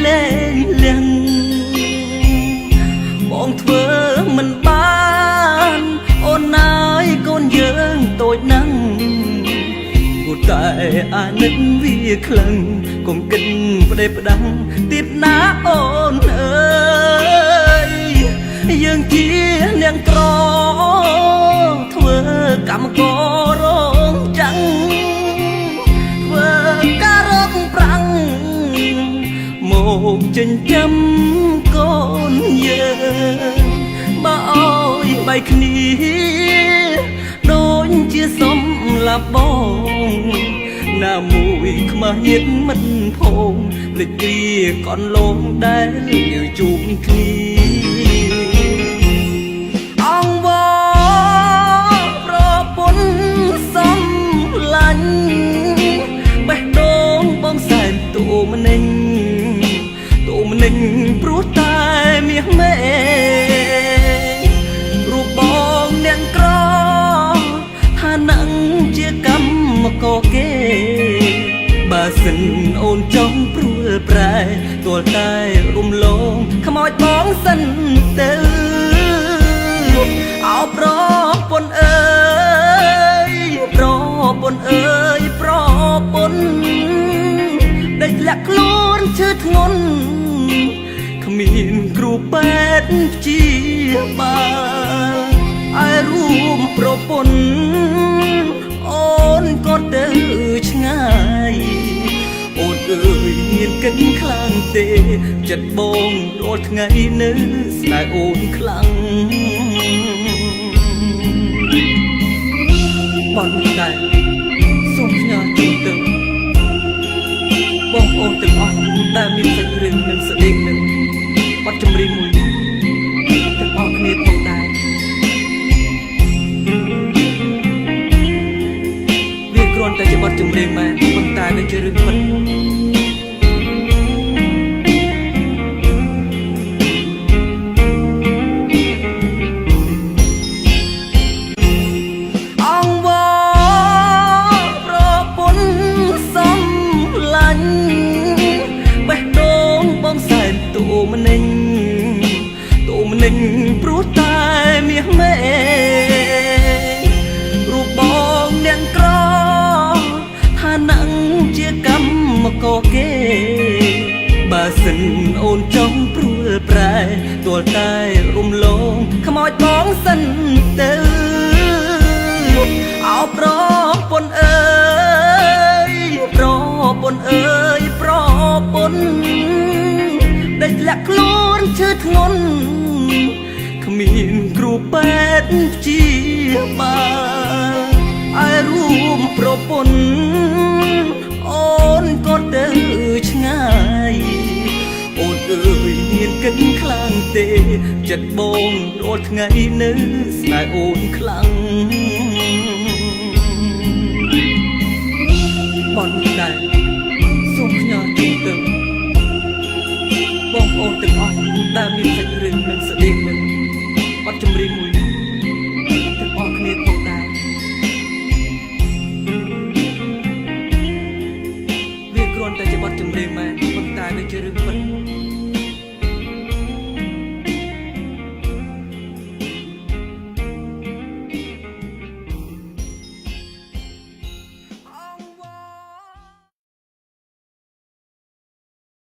លែងលៀងបងធ្វើមិនបានអូនណាយកូនយើងតូចណាស់គួរតែអាណិតវាខ្លាំងកុំគិតផ្ដេសផ្ដាំងទៀតណាអូនអើយយើងជានាងក្រធ្វើកម្មកររងចាំងធ្វើការរកប្រាំងមកចិញ្ចឹមកូនយើងបើអើយបែកគ្នាដូចជាសំឡាប់បងណាមួយខ្មាស់ញាតមិនផងភ្លេចគ្រាកនលងដែលយើងជួបគ្នាអង្វរប្រពន្ធសំឡាញ់បេះដូងបងសែនទូម្នេញព្រោះតែមាសមេរូបបងនាងក្រថានឹងជាកម្មករគេបើសិនអូនចង់ព្រួលប្រែទាល់តែរំលងខ្មោចបងសិនទៅអោប្រពន្ធអើយប្រពន្ធអើយប្រពន្ធដេកលាក់ខ្លួនឈឺធ្ងន់គ្មានគ្រូពេទ្យជាបាលឲ្យរួមប្រពន្ធអូនក៏ទៅឆ្ងាយអូនអើយមានកិនខ្លាំងទេចិត្តបងរាល់ថ្ងៃនៅស្នេហ៍អូនខ្លាំងបងដែរសូមផ្ញើជូនទៅបងប្អូនទាំងអស់ដែលមានសាច់រឿងនិងស្ដីនឹងបទចម្រៀងមួយនេះទាំងអស់គ្នាផងដែរវាគ្រាន់តែជាបទចម្រៀងមែនប៉ុន្តែវាជារឿងពិតព្រោះតែមាសមេរូបបងនាងក្រថានឹងជាកម្មករគេបើសិនអូនចង់ព្រួលប្រែទាល់តែរំលងខ្មោចបងសិនទៅអោប្រពន្ធអើយប្រពន្ធអើយប្រពន្ធដេកលាក់ខ្លួនឈឺធ្ងន់គ្មានគ្រូពេទ្យជាបាលឲ្យរួមប្រពន្ធអូនក៏ទៅឆ្ងាយអូនអើយមានកិនខ្លាំងទេចិត្តបងរាល់ថ្ងៃនៅស្នេហ៍អូនខ្លាំងបងដែរសូមផ្ញើជូនទៅបងប្អូនទាំងអស់ដែលមានចិត្ត